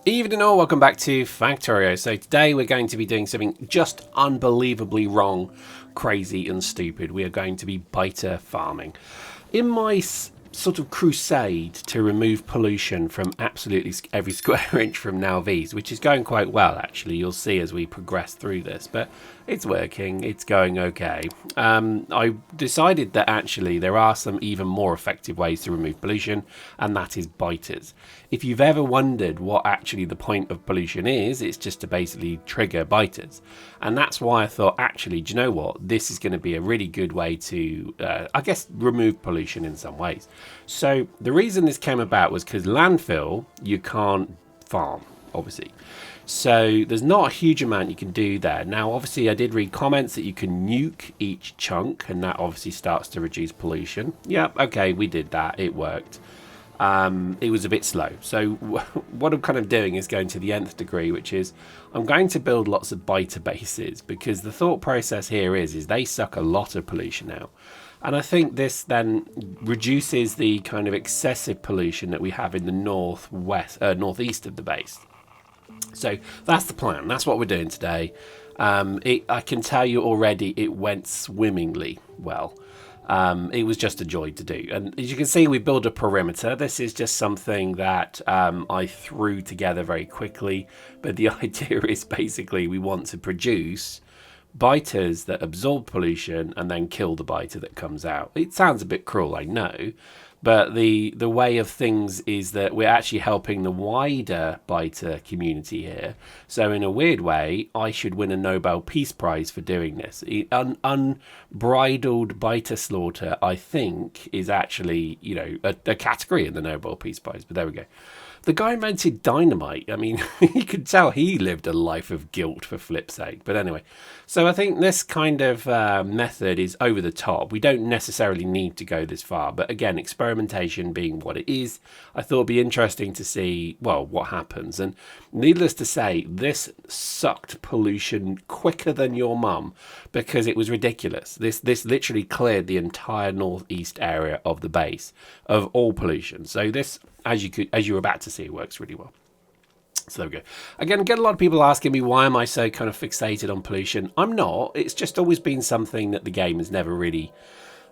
Evening all, welcome back to Factorio. So today we're going to be doing something just unbelievably wrong, crazy and stupid. We are going to be biter farming. In my sort of crusade to remove pollution from absolutely every square inch from Nauvis, which is going quite well actually, you'll see as we progress through this, but it's working, it's going okay. I decided that actually there are some even more effective ways to remove pollution, and that is biters. If you've ever wondered what actually the point of pollution is, it's just to basically trigger biters. And that's why I thought, actually, do you know what? This is going to be a really good way to, I guess, remove pollution in some ways. So the reason this came about was because landfill, you can't farm, obviously. So there's not a huge amount you can do there. Now, obviously, I did read comments that you can nuke each chunk, and that obviously starts to reduce pollution. Yeah, okay, we did that. It worked. It was a bit slow. So what I'm kind of doing is going to the nth degree, which is I'm going to build lots of biter bases, because the thought process here is they suck a lot of pollution out. And I think this then reduces the kind of excessive pollution that we have in the northeast of the base. So that's the plan. That's what we're doing today. I can tell you already it went swimmingly well. It was just a joy to do. And as you can see, we build a perimeter. This is just something that I threw together very quickly. But the idea is basically we want to produce biters that absorb pollution and then kill the biter that comes out. It sounds a bit cruel, I know. But the way of things is that we're actually helping the wider biter community here. So in a weird way, I should win a Nobel Peace Prize for doing this. Unbridled biter slaughter, I think, is actually, you know, a category in the Nobel Peace Prize. But there we go. The guy invented dynamite. I mean, you could tell he lived a life of guilt, for flip's sake. But anyway, so I think this kind of method is over the top. We don't necessarily need to go this far. But again, experimentation being what it is, I thought it'd be interesting to see, well, what happens. And needless to say, this sucked pollution quicker than your mum, because it was ridiculous. This literally cleared the entire northeast area of the base of all pollution. So this, as you were about to see, works really well. So there we go. Again, I get a lot of people asking me, why am I so kind of fixated on pollution? I'm not. It's just always been something that the game has never really,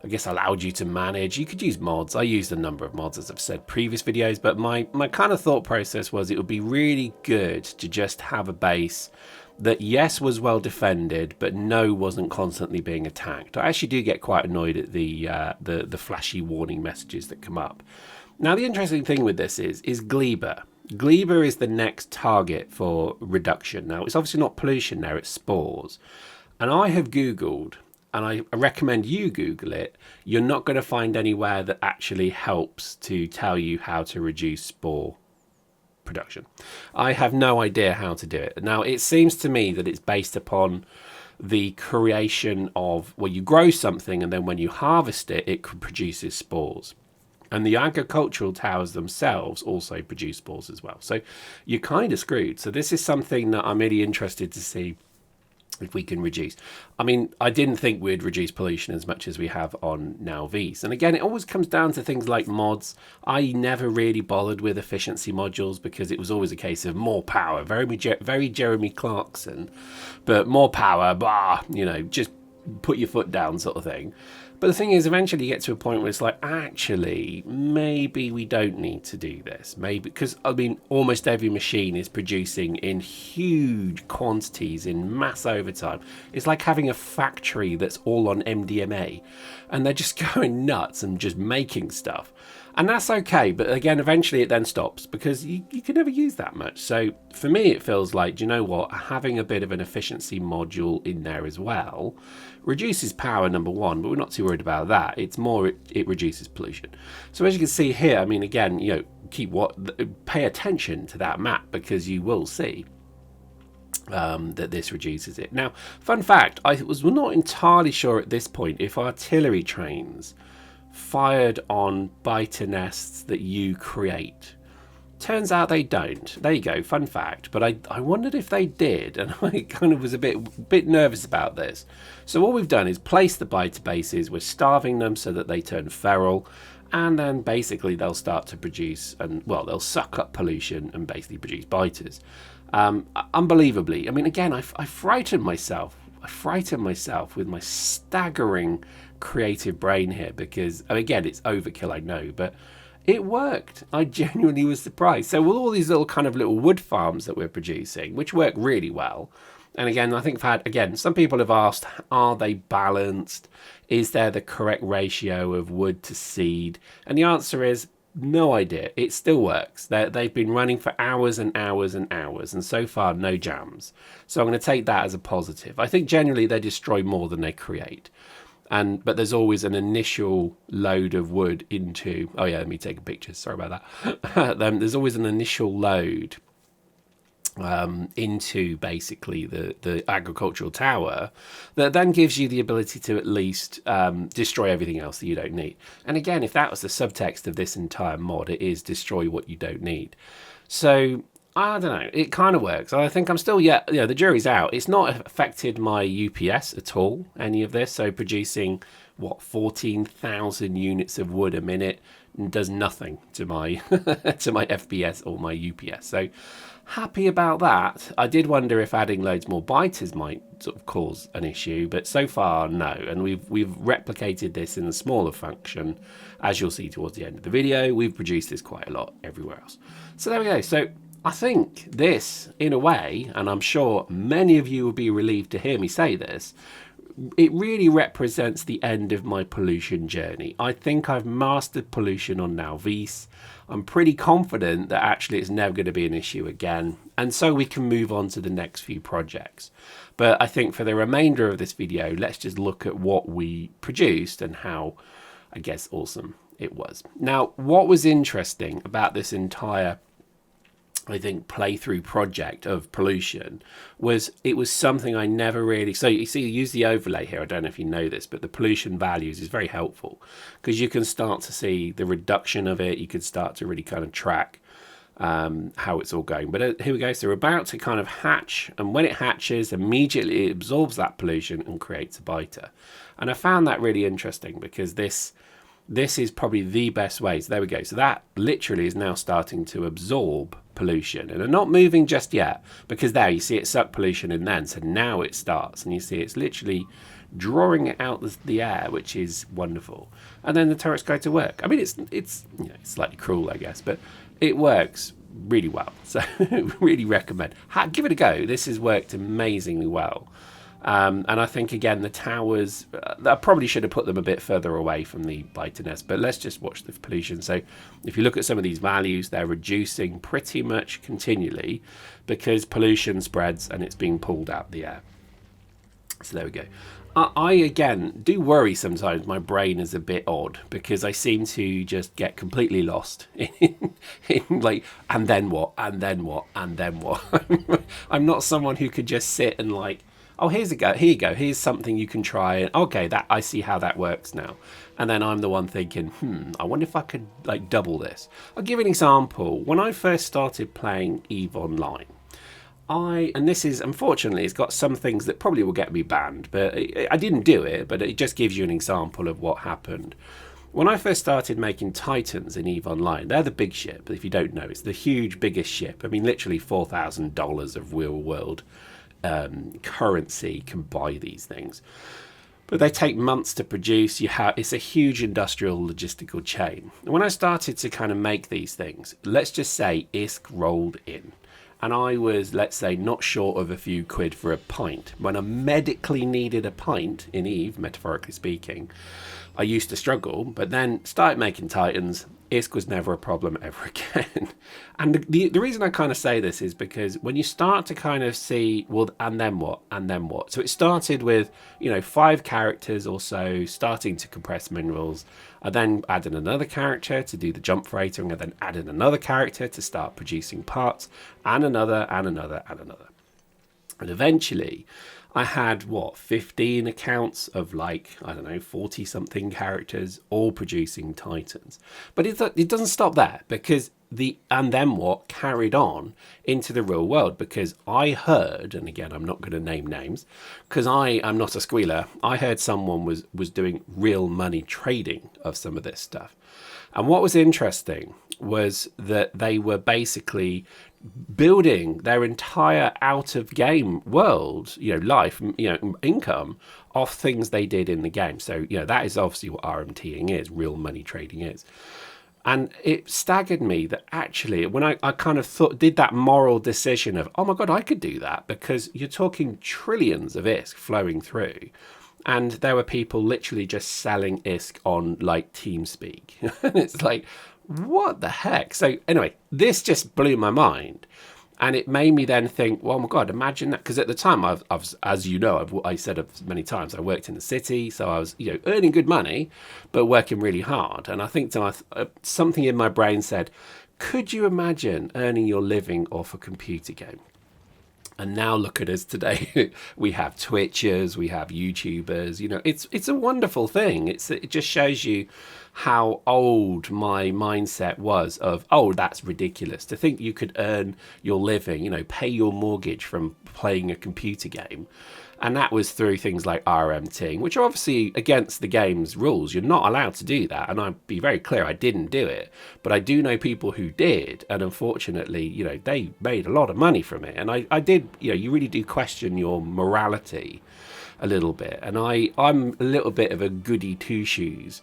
I guess, allowed you to manage. You could use mods. I used a number of mods, as I've said previous videos, but my kind of thought process was it would be really good to just have a base that, yes, was well defended, but no, wasn't constantly being attacked. I actually do get quite annoyed at the flashy warning messages that come up. Now, the interesting thing with this is Gleba. Gleba is the next target for reduction. Now, it's obviously not pollution there, it's spores. And I have Googled, and I recommend you Google it. You're not going to find anywhere that actually helps to tell you how to reduce spore production. I have no idea how to do it. Now, it seems to me that it's based upon the creation of, well, you grow something and then when you harvest it, it produces spores. And the agricultural towers themselves also produce spores as well. So you're kind of screwed. So this is something that I'm really interested to see if we can reduce. I mean, I didn't think we'd reduce pollution as much as we have on Nauvis. And again, it always comes down to things like mods. I never really bothered with efficiency modules because it was always a case of more power. Very Jeremy Clarkson, but more power, bah, you know, just put your foot down sort of thing. But the thing is, eventually you get to a point where it's like, actually, maybe we don't need to do this. Maybe, because, I mean, almost every machine is producing in huge quantities in mass overtime. It's like having a factory that's all on MDMA. And they're just going nuts and just making stuff. And that's okay, but again, eventually it then stops because you can never use that much. So for me, it feels like, do you know what, having a bit of an efficiency module in there as well reduces power, number one, but we're not too worried about that. It's more, it reduces pollution. So as you can see here, I mean, again, you know, pay attention to that map because you will see that this reduces it. Now, fun fact, I was not entirely sure at this point if artillery trains fired on biter nests that you create. Turns out they don't. There you go, fun fact. But I wondered if they did, and I kind of was a bit nervous about this. So what we've done is place the biter bases. We're starving them so that they turn feral, And then basically they'll start to produce, and well, they'll suck up pollution and basically produce biters. Unbelievably, I mean, again, I frightened myself. I frightened myself with my staggering creative brain here because, again, it's overkill, I know, but it worked. I genuinely was surprised. So with all these little kind of little wood farms that we're producing, which work really well, and again, I think some people have asked, are they balanced? Is there the correct ratio of wood to seed? And the answer is no idea. It still works. They've been running for hours and hours and hours, and so far no jams. So I'm going to take that as a positive. I think generally they destroy more than they create. But there's always an initial load of wood into... Oh yeah, let me take a picture. Sorry about that. There's always an initial load into basically the agricultural tower that then gives you the ability to at least destroy everything else that you don't need. And again, if that was the subtext of this entire mod, it is destroy what you don't need. So I don't know, it kind of works. I think I'm still the jury's out. It's not affected my UPS at all, any of this. So producing 14,000 units of wood a minute does nothing to my to my FPS or my UPS. So happy about that. I did wonder if adding loads more biters might sort of cause an issue, but so far no. And we've replicated this in a smaller function, as you'll see towards the end of the video. We've produced this quite a lot everywhere else. So there we go. So I think this, in a way, and I'm sure many of you will be relieved to hear me say this, it really represents the end of my pollution journey. I think I've mastered pollution on Nauvis. I'm pretty confident that actually it's never going to be an issue again. And so we can move on to the next few projects. But I think for the remainder of this video, let's just look at what we produced and how, I guess, awesome it was. Now, what was interesting about this entire playthrough project of pollution was it was something I never really... So you see, use the overlay here. I don't know if you know this, but the pollution values is very helpful because you can start to see the reduction of it. You can start to really kind of track how it's all going. But here we go. So we're about to kind of hatch, and when it hatches, immediately it absorbs that pollution and creates a biter. And I found that really interesting because this is probably the best way. So there we go. So that literally is now starting to absorb pollution, and they're not moving just yet because there you see it sucked pollution in then. So now it starts, and you see it's literally drawing it out the air, which is wonderful. And then the turrets go to work. I mean, it's it's slightly cruel, I guess, but it works really well. So really recommend. Give it a go. This has worked amazingly well. And I think, again, the towers, I probably should have put them a bit further away from the biter nest, but let's just watch the pollution. So if you look at some of these values, they're reducing pretty much continually because pollution spreads and it's being pulled out the air. So there we go. I again, do worry sometimes my brain is a bit odd because I seem to just get completely lost in like, and then what, and then what, and then what. I'm not someone who could just sit and like, oh, here you go, here's something you can try, and okay, that I see how that works now. And then I'm the one thinking, I wonder if I could like double this. I'll give you an example. When I first started playing EVE Online, and this is, unfortunately, it's got some things that probably will get me banned, but I didn't do it, but it just gives you an example of what happened. When I first started making Titans in EVE Online, they're the big ship. If you don't know, it's the huge, biggest ship. I mean, literally $4,000 of real world currency can buy these things, but they take months to produce. It's a huge industrial logistical chain. And when I started to kind of make these things, let's just say ISK rolled in, and I was, let's say, not short of a few quid for a pint. When I medically needed a pint in EVE, metaphorically speaking, I used to struggle, but then started making Titans. ISK was never a problem ever again. And the reason I kind of say this is because when you start to kind of see, well, and then what, and then what? So it started with, 5 characters or so, starting to compress minerals. I then added another character to do the jump freighting, and then added another character to start producing parts, and another, and another, and another. And eventually, I had, 15 accounts of 40 something characters all producing Titans. But it doesn't stop there, because the and then what carried on into the real world, because I heard, and again, I'm not going to name names because I'm not a squealer. I heard someone was doing real money trading of some of this stuff. And what was interesting was that they were basically building their entire out of game world, life, income off things they did in the game. So, that is obviously what RMTing is, real money trading is. And it staggered me that actually, when I kind of did that moral decision of, oh my God, I could do that, because you're talking trillions of ISK flowing through. And there were people literally just selling ISK on like TeamSpeak. And it's like, what the heck? So anyway, this just blew my mind. And it made me then think, well, oh my God, imagine that. Because at the time, I've as you know, I said many times, I worked in the city. So I was, earning good money, but working really hard. And I think something in my brain said, could you imagine earning your living off a computer game? And now look at us today. We have Twitchers, we have YouTubers. It's a wonderful thing. It just shows you how old my mindset was of, oh, that's ridiculous. To think you could earn your living, pay your mortgage from playing a computer game. And that was through things like RMTing, which are obviously against the game's rules. You're not allowed to do that. And I'd be very clear, I didn't do it. But I do know people who did. And unfortunately, they made a lot of money from it. And I did, you really do question your morality a little bit. And I'm a little bit of a goody two-shoes.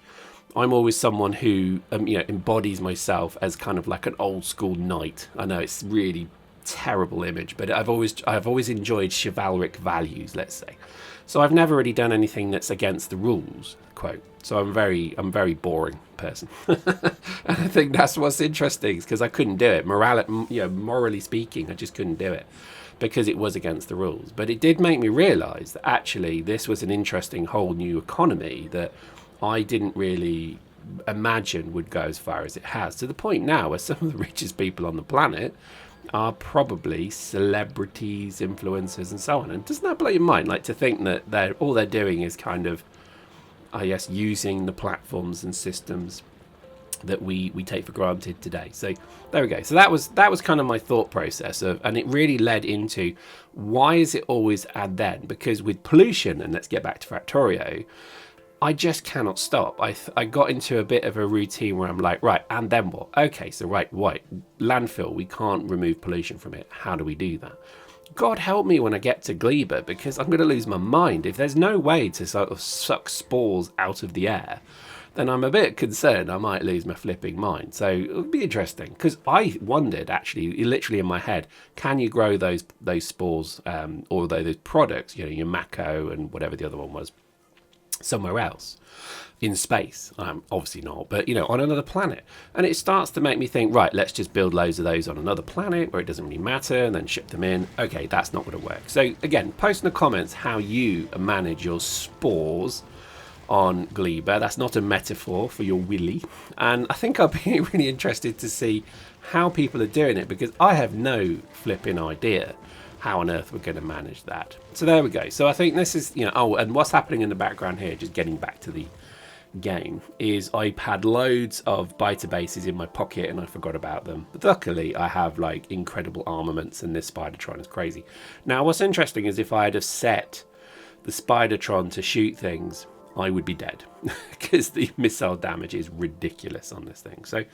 I'm always someone who, embodies myself as kind of like an old school knight. I know it's really terrible image, but I've always enjoyed chivalric values, let's say. So I've never really done anything that's against the rules, quote. So I'm very boring person. And I think that's what's interesting, because I couldn't do it. Morally speaking, I just couldn't do it because it was against the rules. But it did make me realize that actually this was an interesting whole new economy that I didn't really imagine would go as far as it has, to the point now where some of the richest people on the planet are probably celebrities, influencers, and so on. And doesn't that blow your mind? Like, to think that all they're doing is kind of, I guess, using the platforms and systems that we take for granted today. So there we go. So that was kind of my thought process and it really led into, why is it always and then? Because with pollution, and let's get back to Factorio, I just cannot stop. I got into a bit of a routine where I'm like, right, and then what? Okay, so right, landfill, we can't remove pollution from it. How do we do that? God help me when I get to Gleba, because I'm going to lose my mind. If there's no way to sort of suck spores out of the air, then I'm a bit concerned I might lose my flipping mind. So it'll be interesting, because I wondered, actually, literally in my head, can you grow those spores, or those products, your Mako and whatever the other one was, somewhere else in space? Obviously not, but on another planet. And it starts to make me think, right, let's just build loads of those on another planet where it doesn't really matter, and then ship them in. Okay, that's not going to work. So again, post in the comments how you manage your spores on Gleba. That's not a metaphor for your willy. And I think I'll be really interested to see how people are doing it, because I have no flipping idea how on earth we're going to manage that. So there we go. So I think this is, and what's happening in the background here, just getting back to the game, is I had loads of biter bases in my pocket and I forgot about them. But luckily I have like incredible armaments, and this Spidertron is crazy. Now what's interesting is if I had have set the Spidertron to shoot things, I would be dead because the missile damage is ridiculous on this thing. So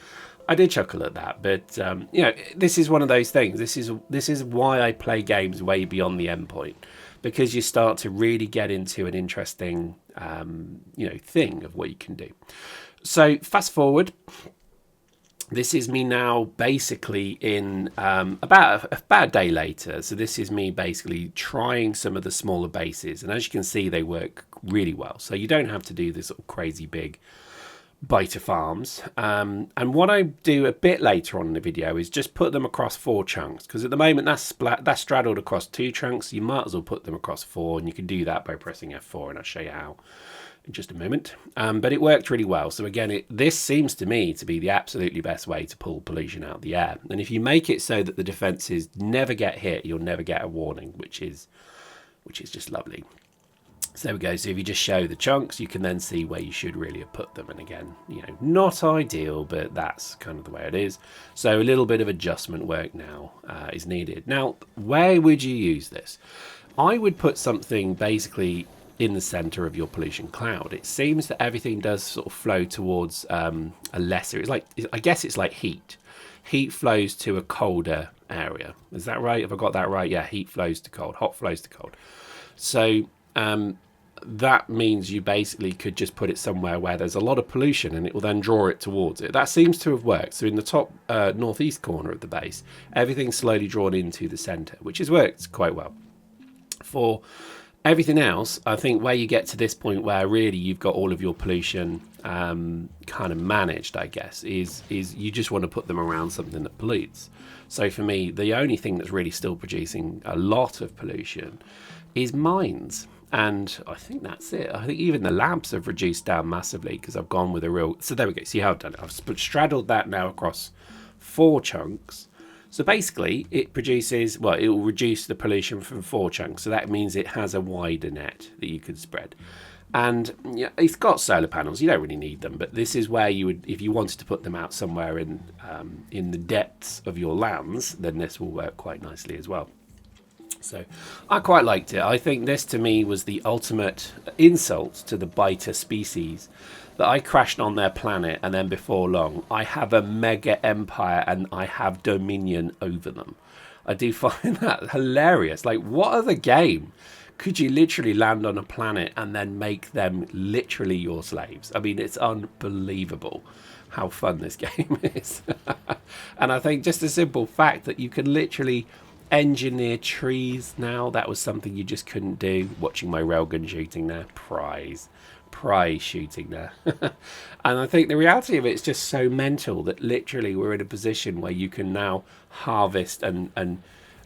I did chuckle at that, but this is one of those things. This is why I play games way beyond the endpoint, because you start to really get into an interesting thing of what you can do. So fast forward. This is me now basically in about a day later. So this is me basically trying some of the smaller bases. And as you can see, they work really well. So you don't have to do this sort of crazy big biter farms. And what I do a bit later on in the video is just put them across 4 chunks. Because at the moment that's straddled across 2 chunks. You might as well put them across 4. And you can do that by pressing F4. And I'll show you how in just a moment. But it worked really well. So again, this seems to me to be the absolutely best way to pull pollution out of the air. And if you make it so that the defenses never get hit, you'll never get a warning, which is just lovely. So there we go. So if you just show the chunks, you can then see where you should really have put them. And again, not ideal, but that's kind of the way it is. So a little bit of adjustment work now is needed. Now, where would you use this? I would put something basically in the center of your pollution cloud. It seems that everything does sort of flow towards a lesser. It's like, I guess it's like heat. Heat flows to a colder area. Is that right? Have I got that right? Yeah, heat flows to cold, hot flows to cold. So that means you basically could just put it somewhere where there's a lot of pollution and it will then draw it towards it. That seems to have worked. So in the top northeast corner of the base, everything's slowly drawn into the center, which has worked quite well. For everything else, I think where you get to this point where really you've got all of your pollution kind of managed, I guess, is you just want to put them around something that pollutes. So for me, the only thing that's really still producing a lot of pollution is mines. And I think that's it. I think even the labs have reduced down massively because I've gone with a real... So there we go. See how I've done it. I've straddled that now across 4 chunks. So basically, it produces... Well, it will reduce the pollution from 4 chunks. So that means it has a wider net that you could spread. And yeah, it's got solar panels. You don't really need them. But this is where you would... If you wanted to put them out somewhere in the depths of your lands, then this will work quite nicely as well. So I quite liked it. I think this to me was the ultimate insult to the biter species, that I crashed on their planet and then before long I have a mega empire and I have dominion over them. I do find that hilarious. Like, what other game could you literally land on a planet and then make them literally your slaves? I mean, it's unbelievable how fun this game is. And I think just the simple fact that you can literally engineer trees now, that was something you just couldn't do. Watching my railgun shooting there, prize shooting there. And I think the reality of it is just so mental that literally we're in a position where you can now harvest and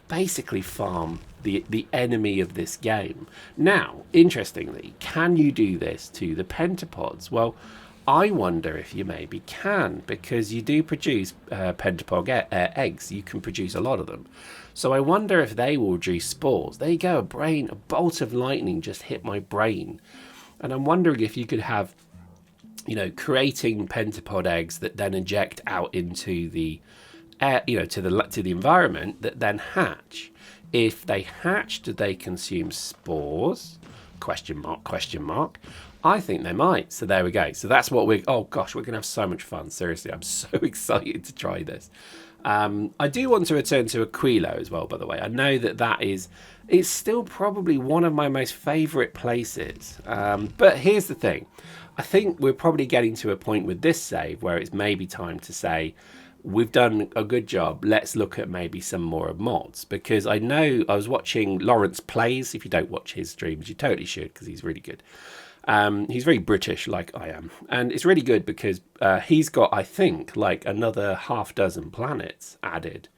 basically farm the enemy of this game. Now, interestingly, can you do this to the pentapods? Well, I wonder if you maybe can, because you do produce pentapod eggs. You can produce a lot of them. So I wonder if they will produce spores. There you go, a bolt of lightning just hit my brain. And I'm wondering if you could have, creating pentapod eggs that then inject out into the air, to the environment, that then hatch. If they hatch, do they consume spores? Question mark. I think they might. So there we go. So that's what oh gosh, we're going to have so much fun. Seriously, I'm so excited to try this. I do want to return to Aquilo as well, by the way. I know it's still probably one of my most favourite places. But here's the thing. I think we're probably getting to a point with this save where it's maybe time to say, we've done a good job. Let's look at maybe some more mods, because I know I was watching Lawrence Plays. If you don't watch his streams, you totally should, because he's really good. He's very British, like I am, and it's really good because he's got, I think, like another half dozen planets added,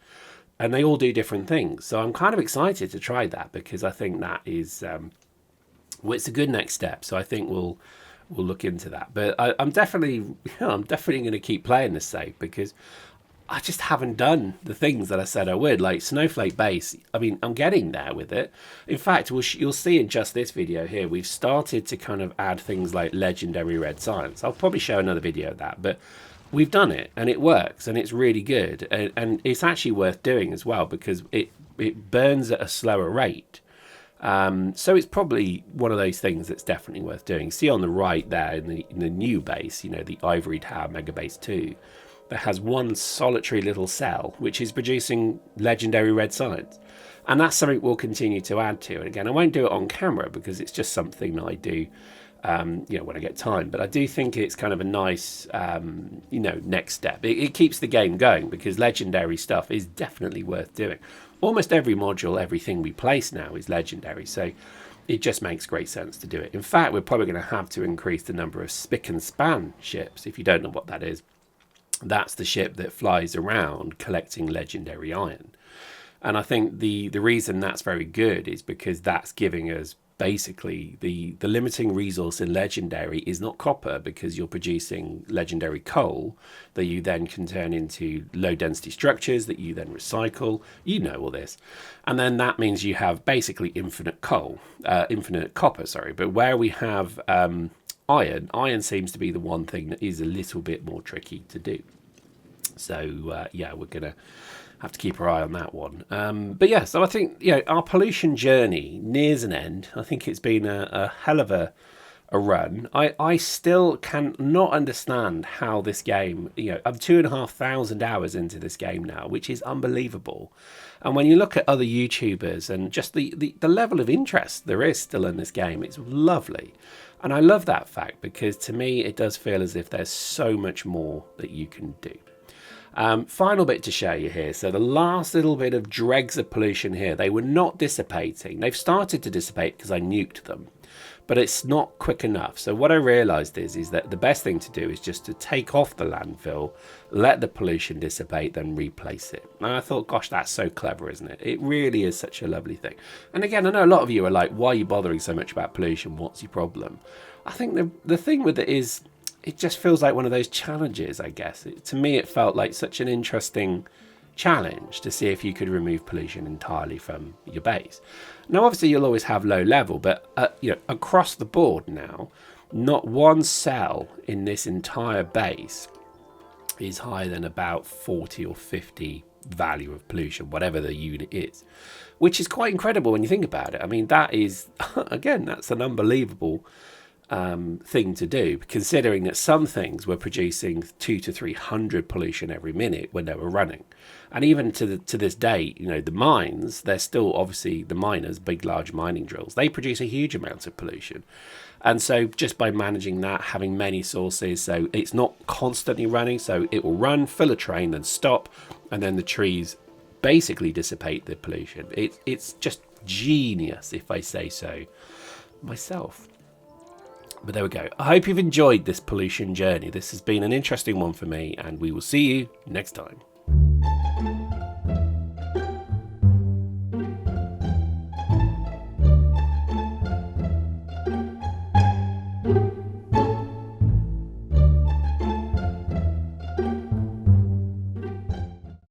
and they all do different things. So I'm kind of excited to try that, because I think that is it's a good next step. So I think we'll look into that. But I'm definitely going to keep playing this save, because I just haven't done the things that I said I would, like Snowflake Base. I mean, I'm getting there with it. In fact, you'll see in just this video here, we've started to kind of add things like legendary red science. I'll probably show another video of that, but we've done it and it works and it's really good. And it's actually worth doing as well, because it burns at a slower rate. So it's probably one of those things that's definitely worth doing. See on the right there in the new base, the Ivory Tower Mega Base 2, that has one solitary little cell which is producing legendary red science, and that's something we'll continue to add to. And again, I won't do it on camera because it's just something that I do when I get time, but I do think it's kind of a nice next step. It keeps the game going, because legendary stuff is definitely worth doing. Almost every module, everything we place now is legendary, so it just makes great sense to do it. In fact, we're probably going to have to increase the number of spick and span ships. If you don't know what that is, that's the ship that flies around collecting legendary iron. And I think the reason that's very good is because that's giving us basically the limiting resource in legendary is not copper, because you're producing legendary coal that you then can turn into low density structures that you then recycle. All this. And then that means you have basically infinite copper, sorry. But where we have iron seems to be the one thing that is a little bit more tricky to do. So we're gonna have to keep our eye on that one. But yeah, so I think, our pollution journey nears an end. I think it's been a hell of a run. I still can not understand how this game, I'm 2,500 hours into this game now, which is unbelievable. And when you look at other YouTubers and just the level of interest there is still in this game, it's lovely. And I love that fact, because to me it does feel as if there's so much more that you can do. Final bit to show you here. So the last little bit of dregs of pollution here, they were not dissipating. They've started to dissipate because I nuked them, but it's not quick enough. So what I realized is that the best thing to do is just to take off the landfill, let the pollution dissipate, then replace it. And I thought, gosh, that's so clever, isn't it? It really is such a lovely thing. And again, I know a lot of you are like, why are you bothering so much about pollution? What's your problem? I think the thing with it is, it just feels like one of those challenges, I guess. To me, it felt like such an interesting challenge to see if you could remove pollution entirely from your base. Now, obviously, you'll always have low level, but across the board now, not one cell in this entire base is higher than about 40 or 50 value of pollution, whatever the unit is, which is quite incredible when you think about it. I mean, that is, again, that's an unbelievable thing to do, considering that some things were producing 200 to 300 pollution every minute when they were running. And even to this day, the mines, they're still obviously the miners, big large mining drills, they produce a huge amount of pollution. And so just by managing that, having many sources, so it's not constantly running, so it will run, fill a train, then stop, and then the trees basically dissipate the pollution. It's just genius, if I say so myself. But there we go. I hope you've enjoyed this pollution journey. This has been an interesting one for me, and we will see you next time.